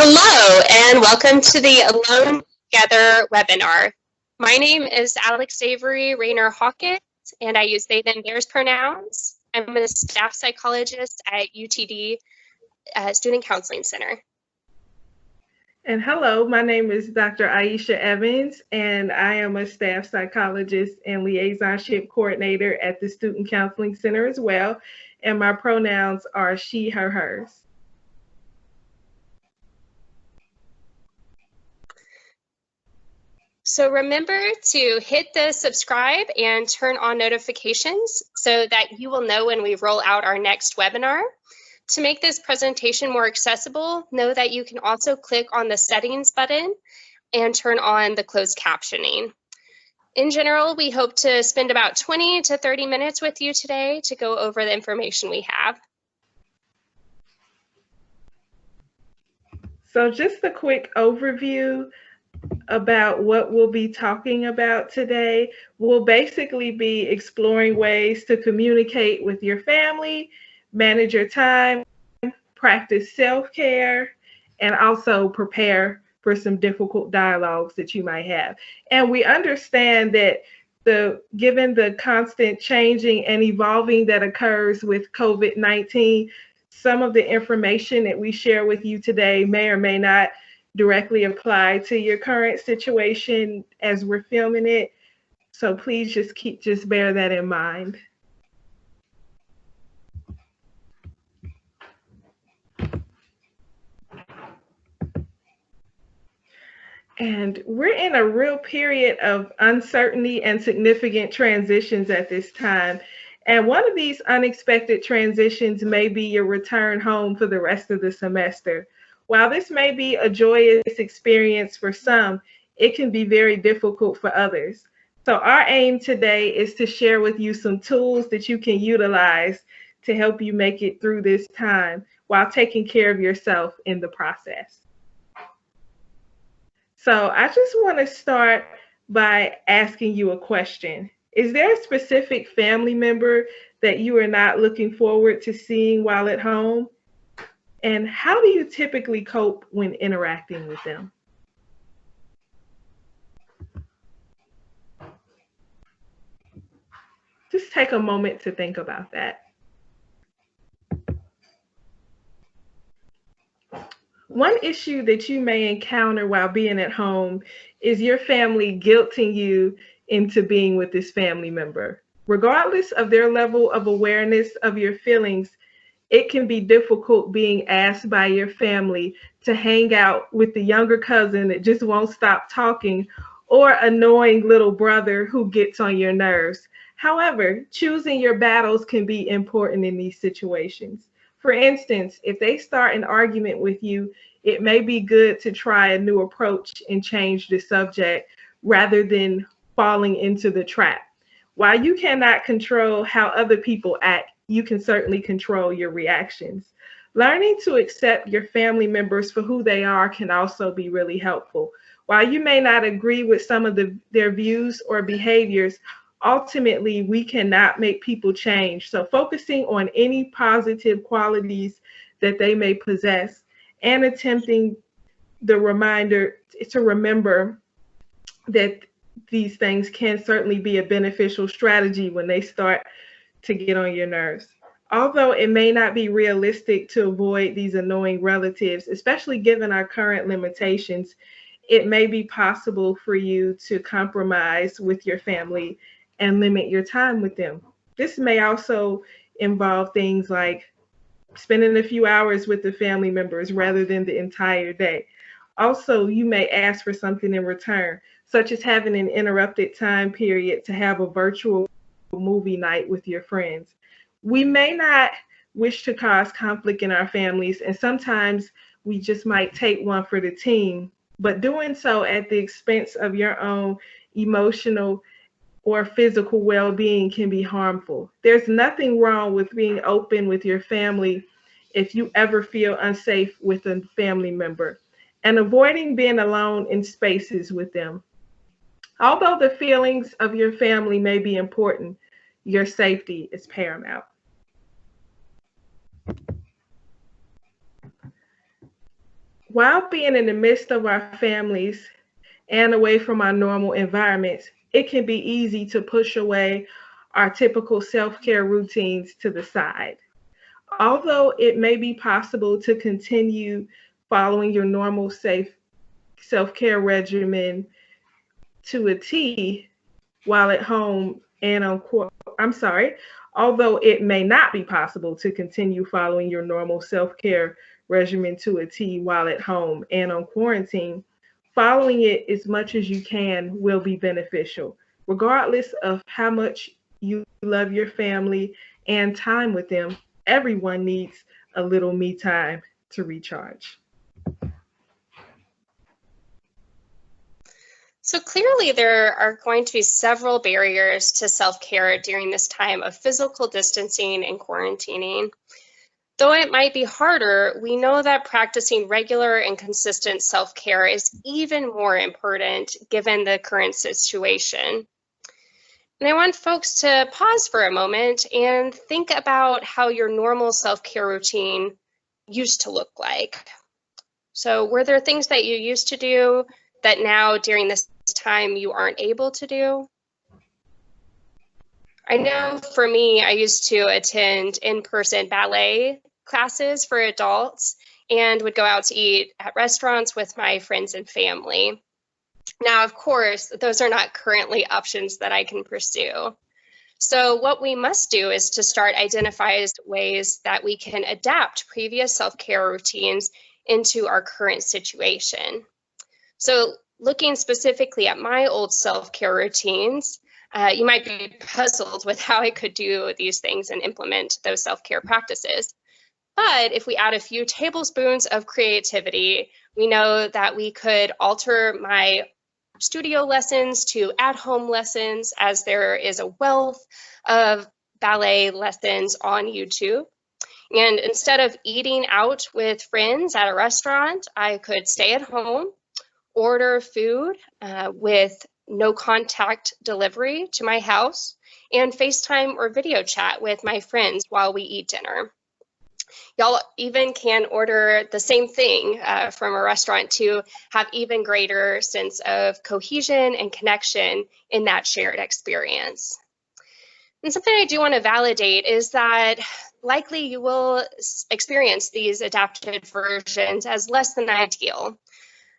Hello, and welcome to the Alone Together webinar. My name is Alexavery Hawkins, and I use they, them, theirs pronouns. I'm a staff psychologist at UTD Student Counseling Center. And hello, my name is Dr. Aisha Evans, and I am a staff psychologist and liaisonship coordinator at the Student Counseling Center as well. And my pronouns are she, her, hers. So remember to hit the subscribe and turn on notifications so that you will know when we roll out our next webinar. To make this presentation more accessible, know that you can also click on the settings button and turn on the closed captioning. In general, we hope to spend about 20 to 30 minutes with you today to go over the information we have. So just a quick overview about what we'll be talking about today. We'll basically be exploring ways to communicate with your family, manage your time, practice self-care, and also prepare for some difficult dialogues that you might have. And we understand that given the constant changing and evolving that occurs with COVID-19, some of the information that we share with you today may or may not directly apply to your current situation as we're filming it. So please just bear that in mind. And we're in a real period of uncertainty and significant transitions at this time. And one of these unexpected transitions may be your return home for the rest of the semester. While this may be a joyous experience for some, it can be very difficult for others. So our aim today is to share with you some tools that you can utilize to help you make it through this time while taking care of yourself in the process. So I just want to start by asking you a question. Is there a specific family member that you are not looking forward to seeing while at home? And how do you typically cope when interacting with them? Just take a moment to think about that. One issue that you may encounter while being at home is your family guilting you into being with this family member. Regardless of their level of awareness of your feelings, it can be difficult being asked by your family to hang out with the younger cousin that just won't stop talking or annoying little brother who gets on your nerves. However, choosing your battles can be important in these situations. For instance, if they start an argument with you, it may be good to try a new approach and change the subject rather than falling into the trap. While you cannot control how other people act, you can certainly control your reactions. Learning to accept your family members for who they are can also be really helpful. While you may not agree with some of their views or behaviors, ultimately we cannot make people change. So focusing on any positive qualities that they may possess and attempting the reminder to remember that these things can certainly be a beneficial strategy when they start to get on your nerves. Although it may not be realistic to avoid these annoying relatives, especially given our current limitations, it may be possible for you to compromise with your family and limit your time with them. This may also involve things like spending a few hours with the family members rather than the entire day. Also, you may ask for something in return, such as having an interrupted time period to have a virtual movie night with your friends. We may not wish to cause conflict in our families, and sometimes we just might take one for the team, but doing so at the expense of your own emotional or physical well-being can be harmful. There's nothing wrong with being open with your family if you ever feel unsafe with a family member, and avoiding being alone in spaces with them. Although the feelings of your family may be important, your safety is paramount. While being in the midst of our families and away from our normal environments, it can be easy to push away our typical self-care routines to the side. Although it may be possible to continue following your normal safe self-care regimen to a T while at home and on I'm sorry, although it may not be possible to continue following your normal self-care regimen to a T while at home and on quarantine, following it as much as you can will be beneficial, regardless of how much you love your family and time with them. Everyone needs a little me time to recharge. So clearly there are going to be several barriers to self-care during this time of physical distancing and quarantining. Though it might be harder, we know that practicing regular and consistent self-care is even more important given the current situation. And I want folks to pause for a moment and think about how your normal self-care routine used to look like. So were there things that you used to do that now during this time you aren't able to do? I know for me, I used to attend in-person ballet classes for adults and would go out to eat at restaurants with my friends and family. Now, of course, those are not currently options that I can pursue. So what we must do is to start identifying ways that we can adapt previous self-care routines into our current situation. So looking specifically at my old self-care routines, you might be puzzled with how I could do these things and implement those self-care practices. But if we add a few tablespoons of creativity, we know that we could alter my studio lessons to at-home lessons, as there is a wealth of ballet lessons on YouTube. And instead of eating out with friends at a restaurant, I could stay at home, order food with no contact delivery to my house, and FaceTime or video chat with my friends while we eat dinner. Y'all even can order the same thing from a restaurant to have even greater sense of cohesion and connection in that shared experience. And something I do want to validate is that likely you will experience these adapted versions as less than ideal.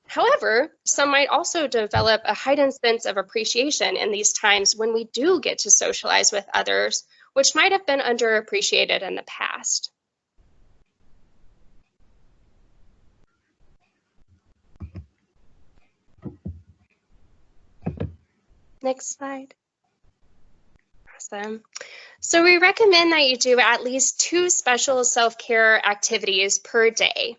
However, some might also develop a heightened sense of appreciation in these times when we do get to socialize with others, which might have been underappreciated in the past. Next slide. Awesome. So we recommend that you do at least 2 special self-care activities per day.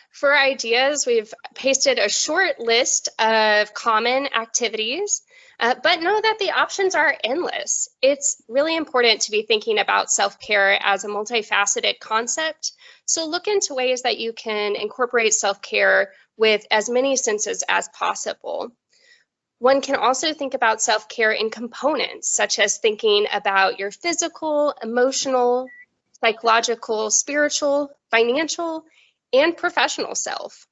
For ideas, we've pasted a short list of common activities, but know that the options are endless. It's really important to be thinking about self-care as a multifaceted concept. So look into ways that you can incorporate self-care with as many senses as possible. One can also think about self-care in components, such as thinking about your physical, emotional, psychological, spiritual, financial, and professional self.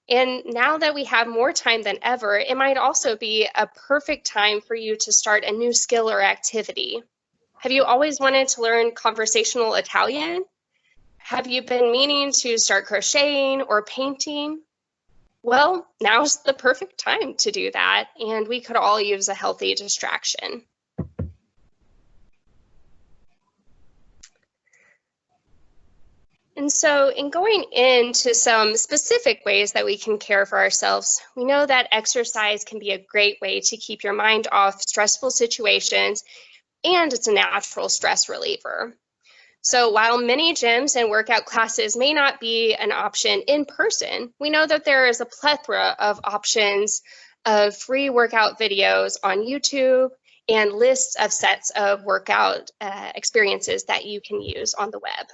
And now that we have more time than ever, it might also be a perfect time for you to start a new skill or activity. Have you always wanted to learn conversational Italian? Have you been meaning to start crocheting or painting? Well, now's the perfect time to do that, and we could all use a healthy distraction. And so in going into some specific ways that we can care for ourselves, we know that exercise can be a great way to keep your mind off stressful situations, and it's a natural stress reliever. So while many gyms and workout classes may not be an option in person, we know that there is a plethora of options of free workout videos on YouTube and lists of sets of workout experiences that you can use on the web.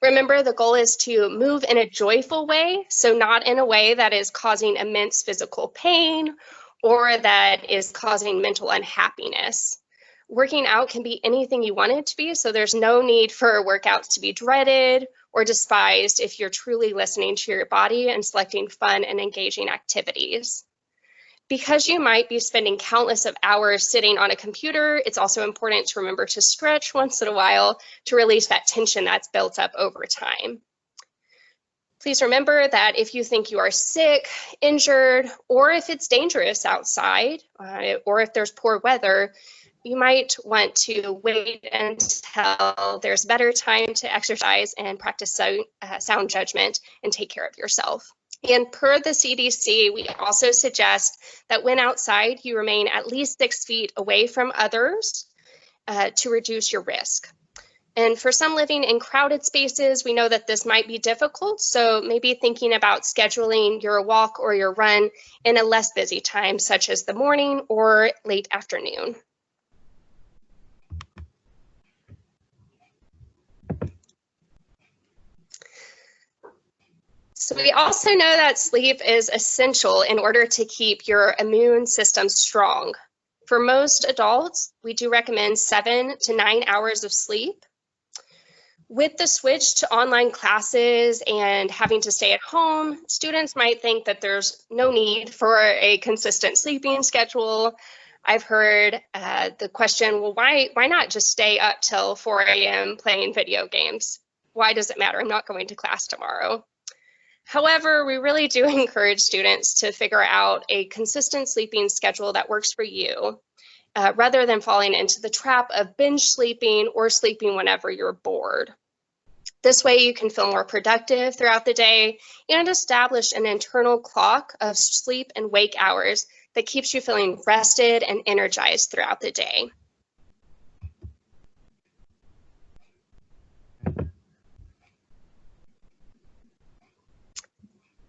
Remember, the goal is to move in a joyful way, so not in a way that is causing immense physical pain or that is causing mental unhappiness. Working out can be anything you want it to be, so there's no need for workouts to be dreaded or despised if you're truly listening to your body and selecting fun and engaging activities. Because you might be spending countless of hours sitting on a computer, it's also important to remember to stretch once in a while to release that tension that's built up over time. Please remember that if you think you are sick, injured, or if it's dangerous outside, or if there's poor weather, you might want to wait until there's better time to exercise and practice sound judgment and take care of yourself. And per the CDC, we also suggest that when outside, you remain at least 6 feet away from others to reduce your risk. And for some living in crowded spaces, we know that this might be difficult. So maybe thinking about scheduling your walk or your run in a less busy time, such as the morning or late afternoon. So we also know that sleep is essential in order to keep your immune system strong. For most adults, we do recommend 7 to 9 hours of sleep. With the switch to online classes and having to stay at home, students might think that there's no need for a consistent sleeping schedule. I've heard the question, well, why not just stay up till 4 a.m. playing video games? Why does it matter? I'm not going to class tomorrow. However, we really do encourage students to figure out a consistent sleeping schedule that works for you, rather than falling into the trap of binge sleeping or sleeping whenever you're bored. This way you can feel more productive throughout the day and establish an internal clock of sleep and wake hours that keeps you feeling rested and energized throughout the day.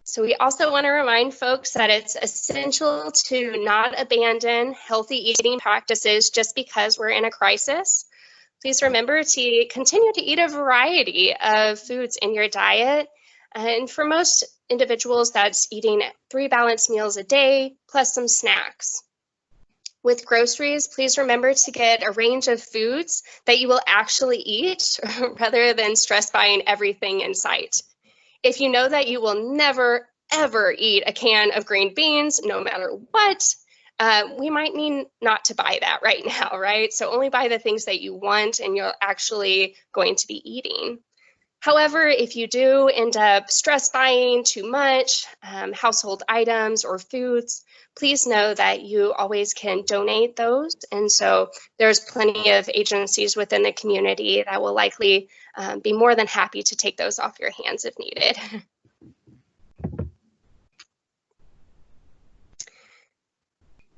So we also want to remind folks that it's essential to not abandon healthy eating practices just because we're in a crisis. Please remember to continue to eat a variety of foods in your diet. And for most individuals, that's eating 3 balanced meals a day plus some snacks. With groceries, please remember to get a range of foods that you will actually eat rather than stress buying everything in sight. If you know that you will never, ever eat a can of green beans, no matter what, we might need not to buy that right now, right? So only buy the things that you want and you're actually going to be eating. However, if you do end up stress buying too much household items or foods, please know that you always can donate those. And so there's plenty of agencies within the community that will likely be more than happy to take those off your hands if needed.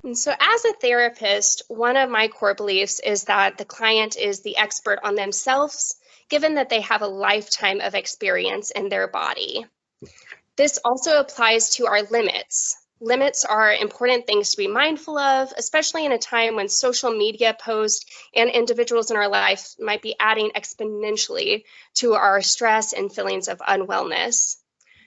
And so as a therapist, one of my core beliefs is that the client is the expert on themselves, given that they have a lifetime of experience in their body. This also applies to our limits. Limits are important things to be mindful of, especially in a time when social media posts and individuals in our life might be adding exponentially to our stress and feelings of unwellness.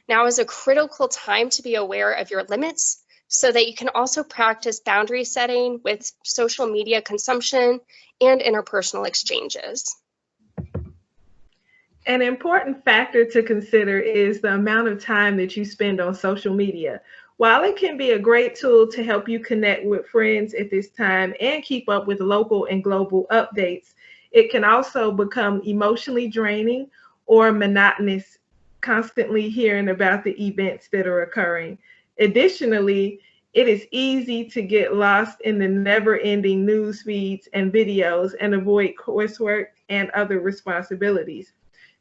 Now is a critical time to be aware of your limits so that you can also practice boundary setting with social media consumption and interpersonal exchanges. An important factor to consider is the amount of time that you spend on social media. While it can be a great tool to help you connect with friends at this time and keep up with local and global updates, it can also become emotionally draining or monotonous, constantly hearing about the events that are occurring. Additionally, it is easy to get lost in the never-ending news feeds and videos and avoid coursework and other responsibilities.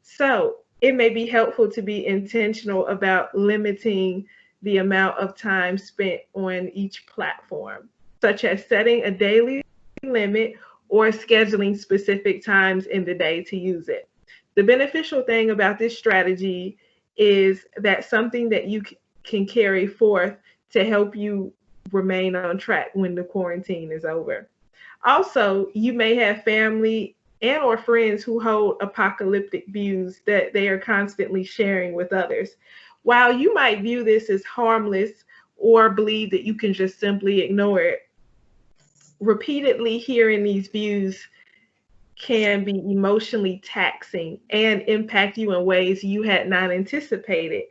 So it may be helpful to be intentional about limiting the amount of time spent on each platform, such as setting a daily limit or scheduling specific times in the day to use it. The beneficial thing about this strategy is that something that you can carry forth to help you remain on track when the quarantine is over. Also, you may have family and or friends who hold apocalyptic views that they are constantly sharing with others. While you might view this as harmless or believe that you can just simply ignore it, repeatedly hearing these views can be emotionally taxing and impact you in ways you had not anticipated.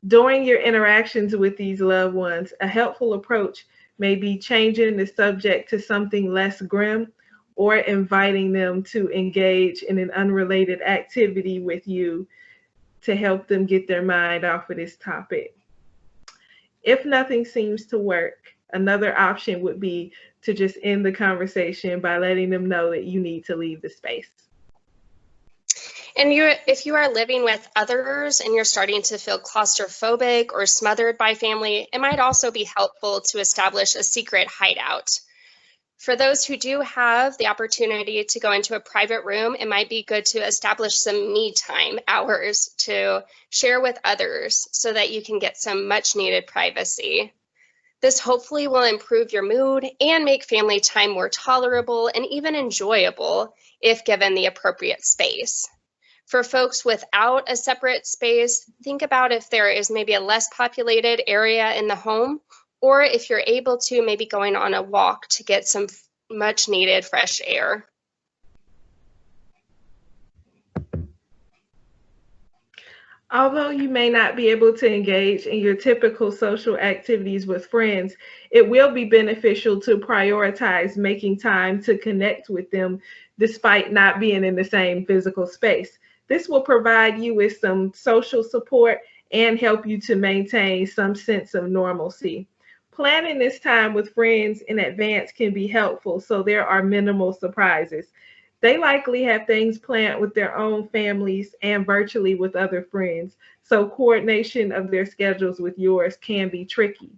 During your interactions with these loved ones, a helpful approach may be changing the subject to something less grim or inviting them to engage in an unrelated activity with you to help them get their mind off of this topic. If nothing seems to work, another option would be to just end the conversation by letting them know that you need to leave the space. And if you are living with others and you're starting to feel claustrophobic or smothered by family, it might also be helpful to establish a secret hideout. For those who do have the opportunity to go into a private room, it might be good to establish some me time hours to share with others so that you can get some much needed privacy. This hopefully will improve your mood and make family time more tolerable and even enjoyable if given the appropriate space. For folks without a separate space, think about if there is maybe a less populated area in the home, or if you're able to, maybe going on a walk to get some much needed fresh air. Although you may not be able to engage in your typical social activities with friends, it will be beneficial to prioritize making time to connect with them despite not being in the same physical space. This will provide you with some social support and help you to maintain some sense of normalcy. Planning this time with friends in advance can be helpful so there are minimal surprises. They likely have things planned with their own families and virtually with other friends, so coordination of their schedules with yours can be tricky.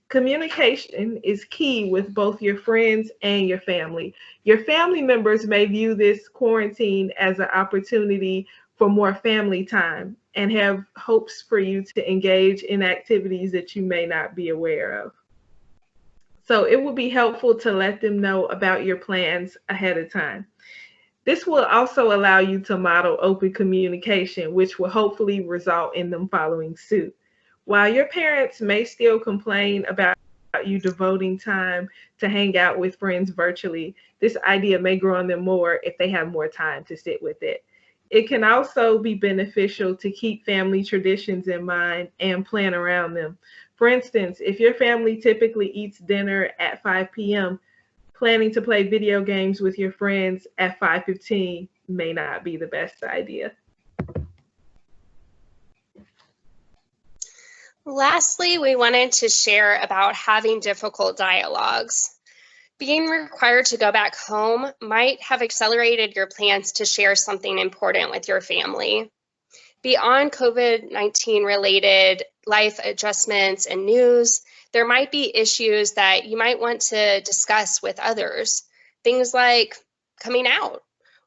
Communication is key with both your friends and your family. Your family members may view this quarantine as an opportunity for more family time and have hopes for you to engage in activities that you may not be aware of. So it will be helpful to let them know about your plans ahead of time. This will also allow you to model open communication, which will hopefully result in them following suit. While your parents may still complain about you devoting time to hang out with friends virtually, this idea may grow on them more if they have more time to sit with it. It can also be beneficial to keep family traditions in mind and plan around them. For instance, if your family typically eats dinner at 5 p.m., planning to play video games with your friends at 5:15 may not be the best idea. Lastly, we wanted to share about having difficult dialogues. Being required to go back home might have accelerated your plans to share something important with your family. Beyond COVID-19 related life adjustments and news, there might be issues that you might want to discuss with others. Things like coming out,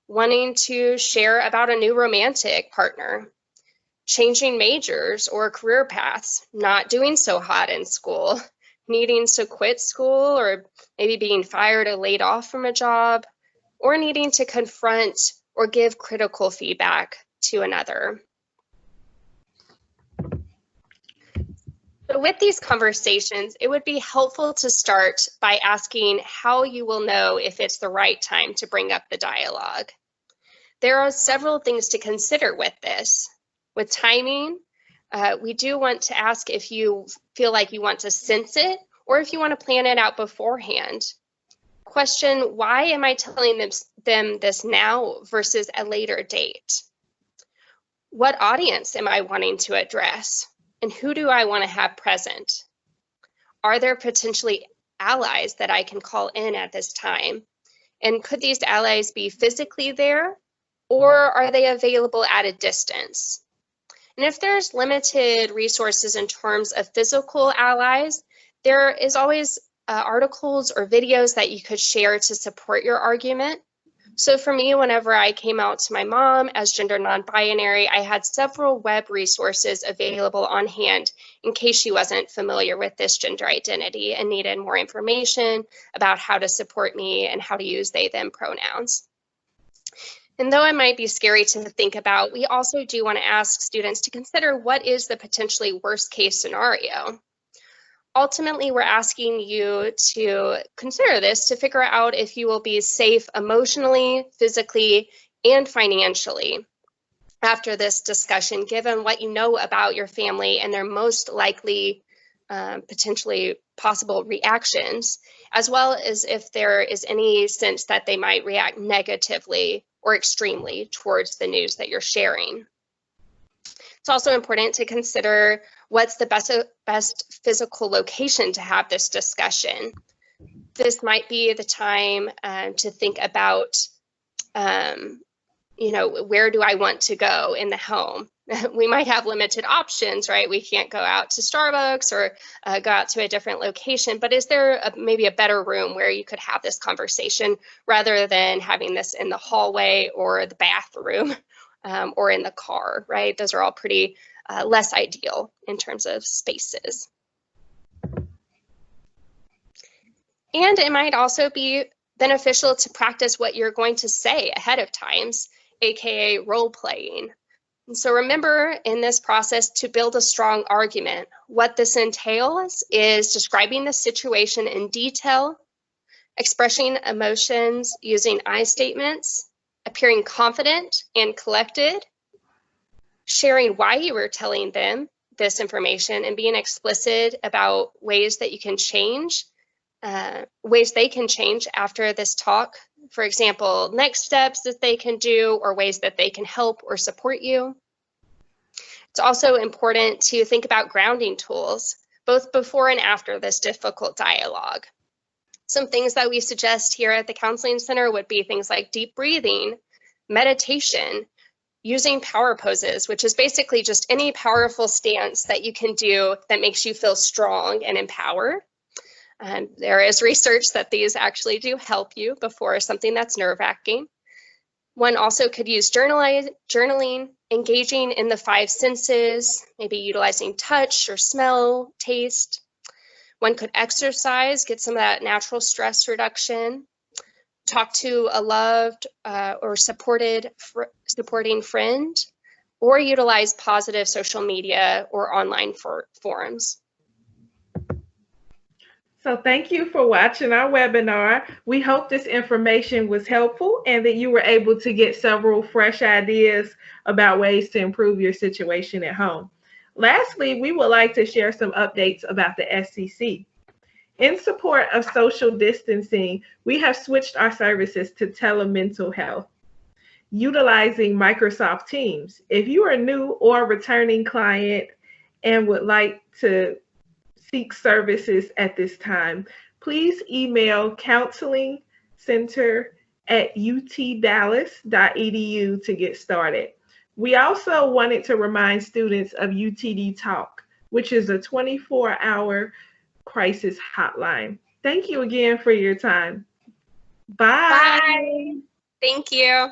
wanting to share about a new romantic partner, changing majors or career paths, not doing so hot in school, needing to quit school or maybe being fired or laid off from a job, or needing to confront or give critical feedback to another. So with these conversations, it would be helpful to start by asking how you will know if it's the right time to bring up the dialogue. There are several things to consider with this. With timing, we do want to ask if you feel like you want to sense it or if you want to plan it out beforehand. Question, why am I telling them this now versus a later date? What audience am I wanting to address? And who do I want to have present? Are there potentially allies that I can call in at this time? And could these allies be physically there, or are they available at a distance? And if there's limited resources in terms of physical allies, there is always articles or videos that you could share to support your argument. So for me, whenever I came out to my mom as gender non-binary, I had several web resources available on hand in case she wasn't familiar with this gender identity and needed more information about how to support me and how to use they, them pronouns. And though it might be scary to think about, we also do want to ask students to consider what is the potentially worst case scenario. Ultimately, we're asking you to consider this to figure out if you will be safe emotionally, physically, and financially after this discussion, given what you know about your family and their most likely potentially possible reactions, as well as if there is any sense that they might react negatively or extremely towards the news that you're sharing. It's also important to consider what's the best physical location to have this discussion. This might be the time to think about, where do I want to go in the home? We might have limited options, right? We can't go out to Starbucks or go out to a different location, but is there maybe a better room where you could have this conversation rather than having this in the hallway or the bathroom or in the car, right? Those are all pretty less ideal in terms of spaces. And it might also be beneficial to practice what you're going to say ahead of times, aka role playing. And so remember in this process to build a strong argument. What this entails is describing the situation in detail, expressing emotions using I statements, appearing confident and collected, sharing why you were telling them this information, and being explicit about ways that you can change, ways they can change after this talk. For example, next steps that they can do or ways that they can help or support you. It's also important to think about grounding tools, both before and after this difficult dialogue. Some things that we suggest here at the Counseling Center would be things like deep breathing, meditation, using power poses, which is basically just any powerful stance that you can do that makes you feel strong and empowered. And there is research that these actually do help you before something that's nerve-wracking. One also could use journaling, engaging in the 5 senses, maybe utilizing touch or smell, taste. One could exercise, get some of that natural stress reduction, talk to a loved or supporting friend, or utilize positive social media or online forums. So thank you for watching our webinar. We hope this information was helpful and that you were able to get several fresh ideas about ways to improve your situation at home. Lastly, we would like to share some updates about the SCC. In support of social distancing, we have switched our services to telemental health, utilizing Microsoft Teams. If you are new or a returning client and would like to seek services at this time, please email counselingcenter@utdallas.edu to get started. We also wanted to remind students of UTD Talk, which is a 24-hour crisis hotline. Thank you again for your time. Bye. Bye. Thank you.